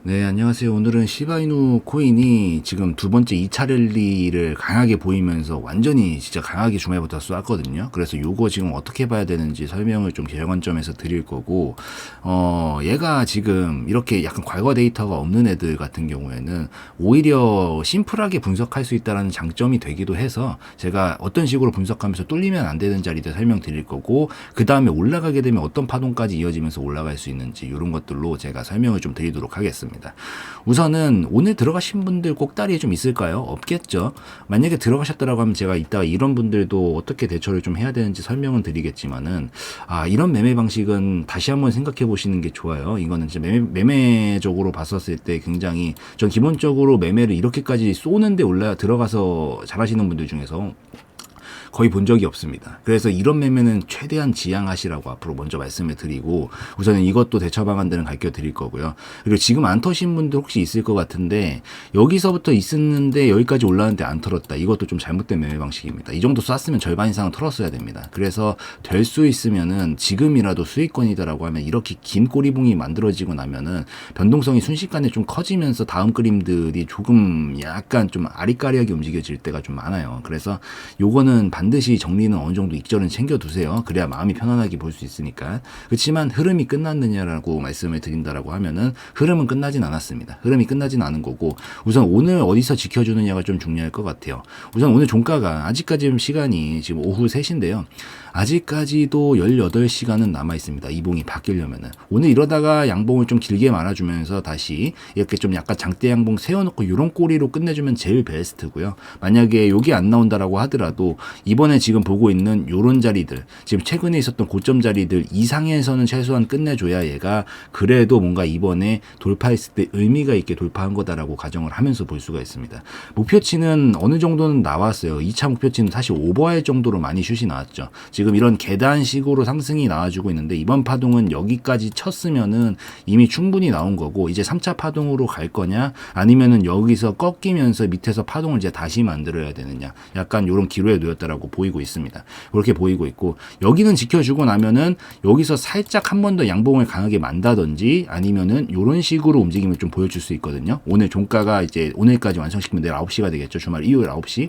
네, 안녕하세요. 오늘은 시바이누 코인이 지금 두 번째 2차 랠리를 강하게 보이면서 완전히 진짜 강하게 주말부터 쐈거든요. 그래서 요거 지금 어떻게 봐야 되는지 설명을 좀 개관점에서 드릴 거고, 얘가 지금 이렇게 약간 과거 데이터가 없는 애들 같은 경우에는 오히려 심플하게 분석할 수 있다는 장점이 되기도 해서 제가 어떤 식으로 분석하면서 뚫리면 안 되는 자리들 설명드릴 거고, 그 다음에 올라가게 되면 어떤 파동까지 이어지면서 올라갈 수 있는지 이런 것들로 제가 설명을 좀 드리도록 하겠습니다. 우선은 오늘 들어가신 분들 꼭다리에 좀 있을까요? 없겠죠. 만약에 들어가셨더라고 하면 제가 이따가 이런 분들도 어떻게 대처를 좀 해야 되는지 설명은 드리겠지만은, 이런 매매 방식은 다시 한번 생각해 보시는 게 좋아요. 이거는 진짜 매매적으로 봤었을 때 굉장히, 전 기본적으로 매매를 이렇게까지 쏘는데 들어가서 잘하시는 분들 중에서 거의 본 적이 없습니다. 그래서 이런 매매는 최대한 지양하시라고 앞으로 먼저 말씀을 드리고, 우선은 이것도 대처 방안들은 가르쳐 드릴 거고요. 그리고 지금 안 터신 분들 혹시 있을 것 같은데, 여기서부터 있었는데 여기까지 올라왔는데 안 털었다. 이것도 좀 잘못된 매매 방식입니다. 이 정도 쐈으면 절반 이상은 털었어야 됩니다. 그래서 될 수 있으면은 지금이라도 수익권이다라고 하면 이렇게 긴 꼬리봉이 만들어지고 나면은 변동성이 순식간에 좀 커지면서 다음 그림들이 조금 약간 좀 아리까리하게 움직여질 때가 좀 많아요. 그래서 요거는 반드시 정리는 어느 정도 익절은 챙겨두세요. 그래야 마음이 편안하게 볼 수 있으니까. 그렇지만 흐름이 끝났느냐라고 말씀을 드린다라고 하면은 흐름은 끝나진 않았습니다. 흐름이 끝나진 않은 거고, 우선 오늘 어디서 지켜주느냐가 좀 중요할 것 같아요. 우선 오늘 종가가 아직까지 시간이 지금 오후 3시인데요. 아직까지도 18시간은 남아 있습니다. 이 봉이 바뀌려면은. 오늘 이러다가 양봉을 좀 길게 말아주면서 다시 이렇게 좀 약간 장대 양봉 세워놓고 이런 꼬리로 끝내주면 제일 베스트고요. 만약에 여기 안 나온다라고 하더라도 이번에 지금 보고 있는 요런 자리들, 지금 최근에 있었던 고점 자리들 이상에서는 최소한 끝내줘야 얘가 그래도 뭔가 이번에 돌파했을 때 의미가 있게 돌파한 거다라고 가정을 하면서 볼 수가 있습니다. 목표치는 어느 정도는 나왔어요. 2차 목표치는 사실 오버할 정도로 많이 슛이 나왔죠. 지금 이런 계단식으로 상승이 나와주고 있는데, 이번 파동은 여기까지 쳤으면은 이미 충분히 나온 거고, 이제 3차 파동으로 갈 거냐, 아니면은 여기서 꺾이면서 밑에서 파동을 이제 다시 만들어야 되느냐, 약간 이런 기로에 놓였다라고 보이고 있습니다. 그렇게 보이고 있고, 여기는 지켜주고 나면은 여기서 살짝 한 번 더 양봉을 강하게 만다든지 아니면은 이런 식으로 움직임을 좀 보여줄 수 있거든요. 오늘 종가가 이제 오늘까지 완성시키면 내일 9시가 되겠죠. 주말 일요일 9시.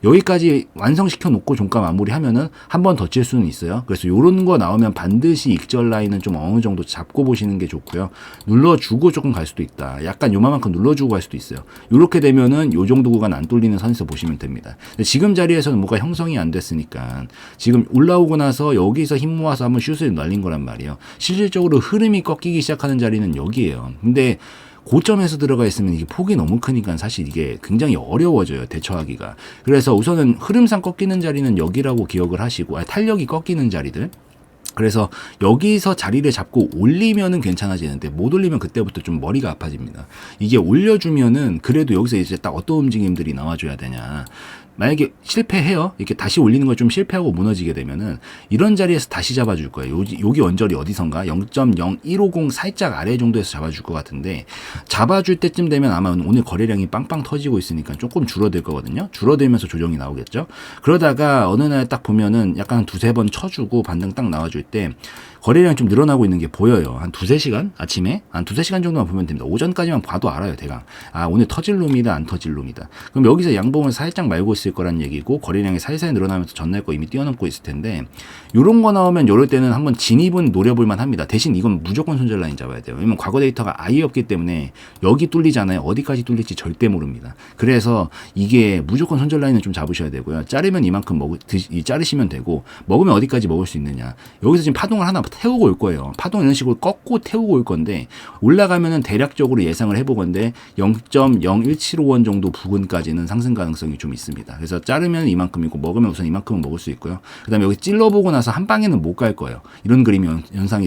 여기까지 완성시켜 놓고 종가 마무리하면은 한 번 더 칠 수는 있어요. 그래서 요런 거 나오면 반드시 익절 라인은 좀 어느 정도 잡고 보시는 게 좋고요. 눌러주고 조금 갈 수도 있다. 약간 요만큼 눌러주고 갈 수도 있어요. 요렇게 되면은 요 정도 구간 안 뚫리는 선에서 보시면 됩니다. 근데 지금 자리에서는 뭐가 형성이 안 됐으니까 지금 올라오고 나서 여기서 힘 모아서 한번 슛을 날린 거란 말이에요. 실질적으로 흐름이 꺾이기 시작하는 자리는 여기예요. 근데 고점에서 들어가 있으면 이게 폭이 너무 크니까 사실 이게 굉장히 어려워져요, 대처하기가. 그래서 우선은 흐름상 꺾이는 자리는 여기라고 기억을 하시고, 탄력이 꺾이는 자리들. 그래서 여기서 자리를 잡고 올리면은 괜찮아지는데, 못 올리면 그때부터 좀 머리가 아파집니다. 이게 올려주면은 그래도 여기서 이제 딱 어떤 움직임들이 나와줘야 되냐. 만약에 실패해요. 이렇게 다시 올리는 걸 좀 실패하고 무너지게 되면은 이런 자리에서 다시 잡아줄 거예요. 여기 언저리 어디선가 0.0150 살짝 아래 정도에서 잡아줄 것 같은데, 잡아줄 때쯤 되면 아마 오늘 거래량이 빵빵 터지고 있으니까 조금 줄어들 거거든요. 줄어들면서 조정이 나오겠죠. 그러다가 어느 날 딱 보면은 약간 두세 번 쳐주고 반등 딱 나와줄 때 거래량이 좀 늘어나고 있는 게 보여요. 한 두세 시간? 아침에? 한 두세 시간 정도만 보면 됩니다. 오전까지만 봐도 알아요, 대강. 오늘 터질 놈이다, 안 터질 놈이다. 그럼 여기서 양봉을 살짝 말고 있을 거란 얘기고, 거래량이 살살 늘어나면서 전날 거 이미 뛰어넘고 있을 텐데, 요런 거 나오면 요럴 때는 한번 진입은 노려볼만 합니다. 대신 이건 무조건 손절 라인 잡아야 돼요. 왜냐면 과거 데이터가 아예 없기 때문에 여기 뚫리잖아요. 어디까지 뚫릴지 절대 모릅니다. 그래서 이게 무조건 손절 라인은 좀 잡으셔야 되고요. 자르면 이만큼 자르시면 되고, 먹으면 어디까지 먹을 수 있느냐. 여기서 지금 파동을 하나 태우고 올 거예요. 파동 이런 식으로 꺾고 태우고 올 건데, 올라가면은 대략적으로 예상을 해보건데 0.01751 정도 부근까지는 상승 가능성이 좀 있습니다. 그래서 자르면 이만큼이고 먹으면 우선 이만큼은 먹을 수 있고요. 그 다음에 여기 찔러보고 나서 한 방에는 못 갈 거예요. 이런 그림이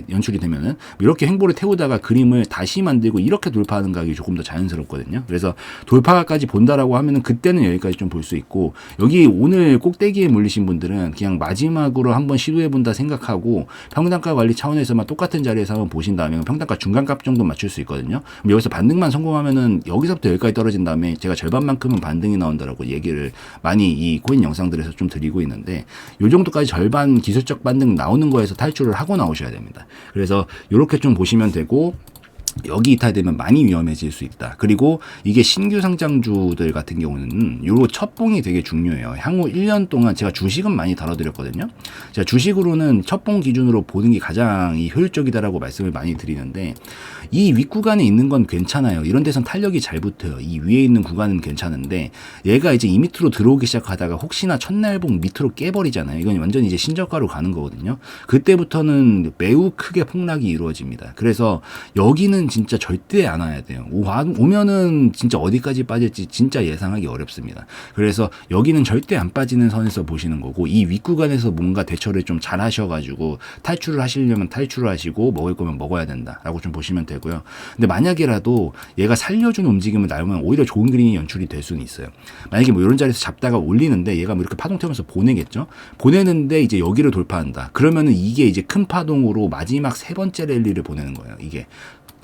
연출이 되면은 이렇게 횡보를 태우다가 그림을 다시 만들고 이렇게 돌파하는 각이 조금 더 자연스럽거든요. 그래서 돌파까지 본다라고 하면은 그때는 여기까지 좀 볼 수 있고, 여기 오늘 꼭대기에 물리신 분들은 그냥 마지막으로 한번 시도해본다 생각하고 평단가 관리 차원에서만 똑같은 자리에서 한번 보신 다음에 평단가 중간값 정도 맞출 수 있거든요. 그럼 여기서 반등만 성공하면은 여기서부터 여기까지 떨어진 다음에 제가 절반만큼은 반등이 나온다라고 얘기를 많이 이 코인 영상들에서 좀 드리고 있는데, 요 정도까지 절반 기술적 반등 나오는 거에서 탈출을 하고 나오셔야 됩니다. 그래서 요렇게 좀 보시면 되고, 여기 이탈되면 많이 위험해질 수 있다. 그리고 이게 신규 상장주들 같은 경우는 요 첫봉이 되게 중요해요. 향후 1년 동안 제가 주식은 많이 다뤄드렸거든요. 제가 주식으로는 첫봉 기준으로 보는 게 가장 효율적이다라고 말씀을 많이 드리는데, 이 윗구간에 있는 건 괜찮아요. 이런 데선 탄력이 잘 붙어요. 이 위에 있는 구간은 괜찮은데, 얘가 이제 이 밑으로 들어오기 시작하다가 혹시나 첫날봉 밑으로 깨버리잖아요. 이건 완전히 이제 신저가로 가는 거거든요. 그때부터는 매우 크게 폭락이 이루어집니다. 그래서 여기는 진짜 절대 안 와야 돼요. 오면은 진짜 어디까지 빠질지 진짜 예상하기 어렵습니다. 그래서 여기는 절대 안 빠지는 선에서 보시는 거고, 이 윗구간에서 뭔가 대처를 좀 잘 하셔가지고 탈출을 하시려면 탈출을 하시고 먹을 거면 먹어야 된다라고 좀 보시면 되고요. 근데 만약에라도 얘가 살려주는 움직임을 나오면 오히려 좋은 그림이 연출이 될 수는 있어요. 만약에 뭐 이런 자리에서 잡다가 올리는데 얘가 뭐 이렇게 파동 태우면서 보내겠죠. 보내는데 이제 여기를 돌파한다. 그러면은 이게 이제 큰 파동으로 마지막 세 번째 랠리를 보내는 거예요. 이게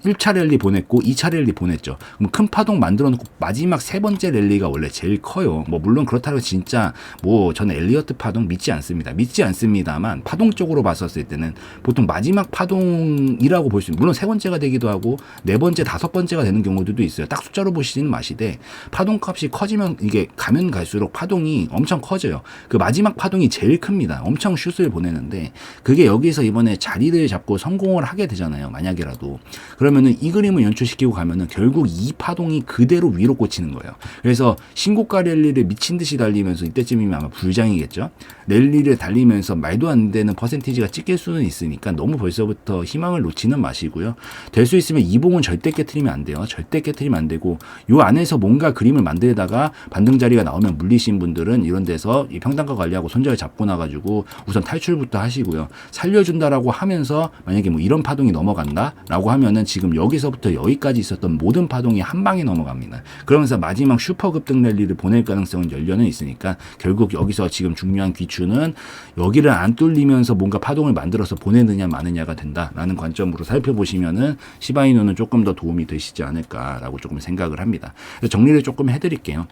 1차 랠리 보냈고 2차 랠리 보냈죠. 그럼 큰 파동 만들어 놓고 마지막 세 번째 랠리가 원래 제일 커요. 뭐 물론 그렇다고 진짜 뭐 저는 엘리어트 파동 믿지 않습니다. 믿지 않습니다만 파동적으로 봤었을 때는 보통 마지막 파동이라고 볼 수 있는, 물론 세 번째가 되기도 하고 네 번째, 다섯 번째가 되는 경우들도 있어요. 딱 숫자로 보시는 마시되 파동 값이 커지면 이게 가면 갈수록 파동이 엄청 커져요. 그 마지막 파동이 제일 큽니다. 엄청 슛을 보내는데 그게 여기서 이번에 자리를 잡고 성공을 하게 되잖아요. 만약에라도. 그러면은 이 그림을 연출시키고 가면은 결국 이 파동이 그대로 위로 꽂히는 거예요. 그래서 신고가 랠리를 미친 듯이 달리면서 이때쯤이면 아마 불장이겠죠. 랠리를 달리면서 말도 안 되는 퍼센티지가 찍힐 수는 있으니까 너무 벌써부터 희망을 놓치는 마시고요. 될 수 있으면 이 봉은 절대 깨트리면 안 돼요. 절대 깨트리면 안 되고, 요 안에서 뭔가 그림을 만들다가 반등 자리가 나오면 물리신 분들은 이런 데서 이 평단가 관리하고 손절 잡고 나가지고 우선 탈출부터 하시고요. 살려준다라고 하면서 만약에 뭐 이런 파동이 넘어간다라고 하면은 지금 여기서부터 여기까지 있었던 모든 파동이 한 방에 넘어갑니다. 그러면서 마지막 슈퍼 급등 랠리를 보낼 가능성은 열려는 있으니까 결국 여기서 지금 중요한 귀추는 여기를 안 뚫리면서 뭔가 파동을 만들어서 보내느냐 마느냐가 된다라는 관점으로 살펴보시면은 시바이누는 조금 더 도움이 되시지 않을까라고 조금 생각을 합니다. 그래서 정리를 조금 해드릴게요.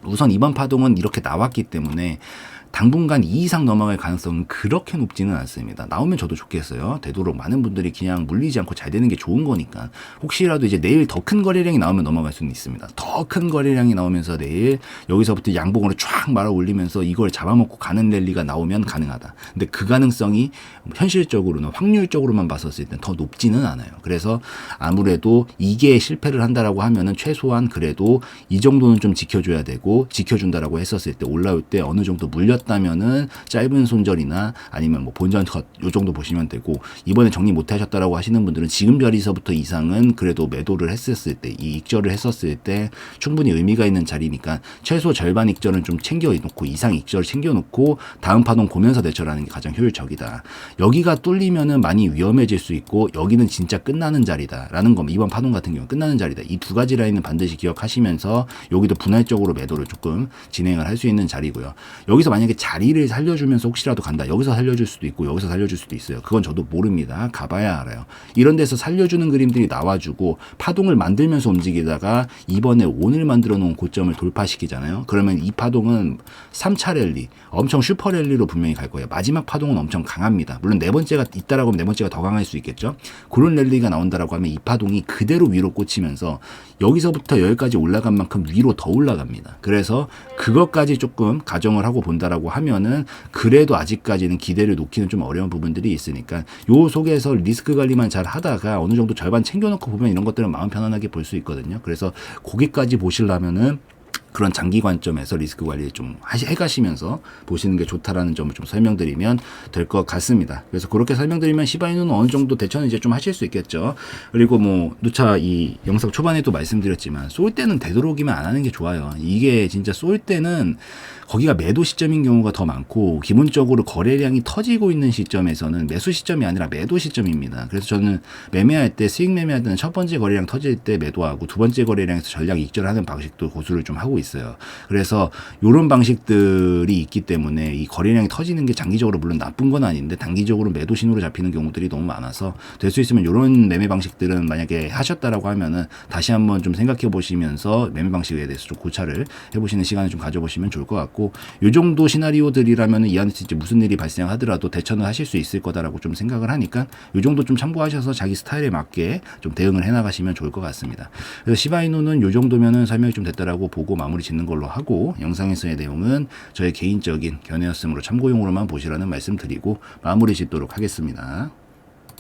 우선 이번 파동은 이렇게 나왔기 때문에 당분간 2 이상 넘어갈 가능성은 그렇게 높지는 않습니다. 나오면 저도 좋겠어요. 되도록 많은 분들이 그냥 물리지 않고 잘 되는 게 좋은 거니까. 혹시라도 이제 내일 더 큰 거래량이 나오면 넘어갈 수는 있습니다. 더 큰 거래량이 나오면서 내일 여기서부터 양봉으로 쫙 말아 올리면서 이걸 잡아먹고 가는 랠리가 나오면 가능하다. 근데 그 가능성이 현실적으로는 확률적으로만 봤었을 땐 더 높지는 않아요. 그래서 아무래도 이게 실패를 한다라고 하면은 최소한 그래도 이 정도는 좀 지켜줘야 되고, 지켜준다라고 했었을 때 올라올 때 어느 정도 물렸다면은 짧은 손절이나 아니면 뭐 본전 컷 요 정도 보시면 되고, 이번에 정리 못 하셨다라고 하시는 분들은 지금 자리에서부터 이상은 그래도 매도를 했었을 때, 이 익절을 했었을 때 충분히 의미가 있는 자리니까 최소 절반 익절은 좀 챙겨놓고, 이상 익절 챙겨놓고 다음 파동 보면서 대처하는 게 가장 효율적이다. 여기가 뚫리면은 많이 위험해질 수 있고, 여기는 진짜 끝나는 자리다라는 거, 이번 파동 같은 경우 끝나는 자리다. 이 두 가지 라인은 반드시 기억하시면서 여기도 분할적으로 매도를 조금 진행을 할 수 있는 자리고요. 여기서 만약에 자리를 살려주면서 혹시라도 간다. 여기서 살려줄 수도 있고 여기서 살려줄 수도 있어요. 그건 저도 모릅니다. 가봐야 알아요. 이런 데서 살려주는 그림들이 나와주고 파동을 만들면서 움직이다가 이번에 오늘 만들어 놓은 고점을 돌파시키잖아요. 그러면 이 파동은 3차 랠리, 엄청 슈퍼 랠리로 분명히 갈 거예요. 마지막 파동은 엄청 강합니다. 물론 네 번째가 있다라고 하면 네 번째가 더 강할 수 있겠죠. 그런 랠리가 나온다라고 하면 이 파동이 그대로 위로 꽂히면서 여기서부터 여기까지 올라간 만큼 위로 더 올라갑니다. 그래서 그것까지 조금 가정을 하고 본다라고 하면은 그래도 아직까지는 기대를 놓기는 좀 어려운 부분들이 있으니까 요 속에서 리스크 관리만 잘 하다가 어느 정도 절반 챙겨놓고 보면 이런 것들은 마음 편안하게 볼 수 있거든요. 그래서 거기까지 보시려면은 그런 장기 관점에서 리스크 관리를 좀 해가시면서 보시는 게 좋다라는 점을 좀 설명드리면 될 것 같습니다. 그래서 그렇게 설명드리면 시바이누는 어느 정도 대처는 이제 좀 하실 수 있겠죠. 그리고 뭐 누차 이 영상 초반에도 말씀드렸지만 쏠 때는 되도록이면 안 하는 게 좋아요. 이게 진짜 쏠 때는 거기가 매도 시점인 경우가 더 많고, 기본적으로 거래량이 터지고 있는 시점에서는 매수 시점이 아니라 매도 시점입니다. 그래서 저는 매매할 때, 수익 매매할 때는 첫 번째 거래량 터질 때 매도하고 두 번째 거래량에서 전략 익절하는 방식도 고수를 좀 하고 있어요. 그래서 이런 방식들이 있기 때문에 이 거래량이 터지는 게 장기적으로 물론 나쁜 건 아닌데 단기적으로 매도 신호로 잡히는 경우들이 너무 많아서 될 수 있으면 이런 매매 방식들은 만약에 하셨다라고 하면은 다시 한번 좀 생각해 보시면서 매매 방식에 대해서 좀 고찰을 해보시는 시간을 좀 가져보시면 좋을 것 같고, 이 정도 시나리오들이라면은 이 안에서 이제 무슨 일이 발생하더라도 대처는 하실 수 있을 거다라고 좀 생각을 하니까 이 정도 좀 참고하셔서 자기 스타일에 맞게 좀 대응을 해나가시면 좋을 것 같습니다. 그래서 시바이누는 이 정도면은 설명이 좀 됐다라고 보고 마무리 짓는 걸로 하고, 영상에서의 내용은 저의 개인적인 견해였으므로 참고용으로만 보시라는 말씀 드리고 마무리 짓도록 하겠습니다.